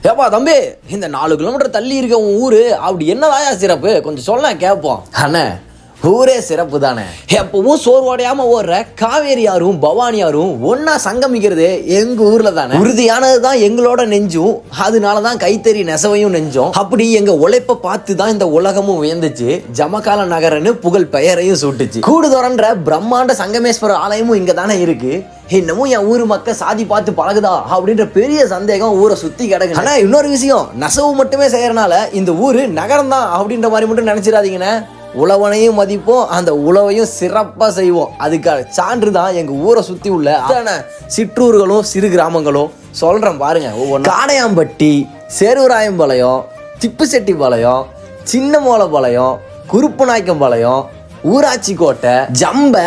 ஏப்பா தம்பி, இந்த 4 கிலோமீட்டர் தள்ளி இருக்க உன் ஊரு அப்படி என்னதாயா சிறப்பு? கொஞ்சம் சொல்ல கேட்போம். அண்ணே, ஊரே சிறப்பு தானே. எப்பவும் சோர்வடையாம ஓடுற காவேரி ஆறும் பவானி ஆறும் ஒன்னா சங்கமிக்கிறது எங்க ஊர்ல தானே. உறுதியானதுதான் எங்களோட நெஞ்சும், அதனாலதான் கைத்தறி நெசவையும் நெஞ்சோம். அப்படி எங்க உழைப்ப பார்த்து தான் இந்த உலகமும் உயர்ந்துச்சு. ஜமகால நகரன்னு புகழ் பெயரையும் சூட்டுச்சு. கூடுதொரன்ற பிரம்மாண்ட சங்கமேஸ்வரர் ஆலயமும் இங்க தானே இருக்கு. இன்னமும் என் ஊரு மக்கள் சாதி பார்த்து பழகுதா அப்படின்ற பெரிய சந்தேகம் ஊரை சுத்தி கிடக்கு. ஆனா இன்னொரு விஷயம், நெசவு மட்டுமே செய்யறதுனால இந்த ஊரு நகரம் தான் அப்படின்ற மாதிரி மட்டும் நினைச்சிடாதீங்கன்னு. உழவனையும் மதிப்போம், அந்த உழவையும் சிறப்பா செய்வோம். அதுக்கான சான்று தான் எங்க ஊரை சுத்தி உள்ள சிற்றூர்களும் சிறு கிராமங்களும். சொல்றேன் பாருங்க. காடையாம்பட்டி, சேரூராயம்பாளையம், திப்புசெட்டிப்பாளையம், சின்னமோலப்பாளையம், குருப்புநாயக்கம்பாளையம், ஊராட்சி கோட்டை, ஜம்ப,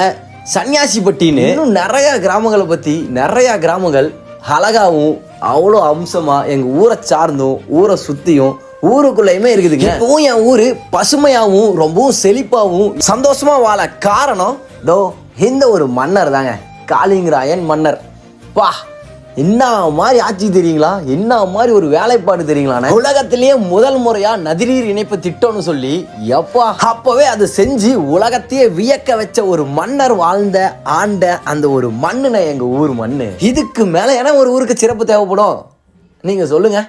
சன்னியாசிப்பட்டின்னு இன்னும் நிறைய கிராமங்களை பத்தி நிறைய கிராமங்கள் அழகாவும் அவ்வளோ அம்சமா எங்க ஊரை சார்ந்தும் ஊரை சுத்தியும் ஊருக்குள்ளயுமே இருக்குதுங்க. இப்பவும் என் ஊரு பசுமையாவும் ரொம்பவும் செழிப்பாவும் சந்தோஷமா வாழ காரணம் தோ இந்த ஒரு மன்னர் தாங்க. காளிங்கராயன் மன்னர். பா, என்ன மாதிரி ஆட்சி தெரியுங்களா? என்ன மாதிரி ஒரு வேலைப்பாடு தெரியுங்களா? உலகத்திலேயே முதல் முறையா நதிநீர் இணைப்பு திட்டம்னு சொல்லி அப்பவே அதை செஞ்சு உலகத்தையே வியக்க வச்ச ஒரு மன்னர் வாழ்ந்த ஆண்ட அந்த ஒரு மண்ணுன எங்க ஊர் மண்ணு. இதுக்கு மேல ஏன்னா ஒரு ஊருக்கு சிறப்பு தேவைப்படும்? நீங்க சொல்லுங்க.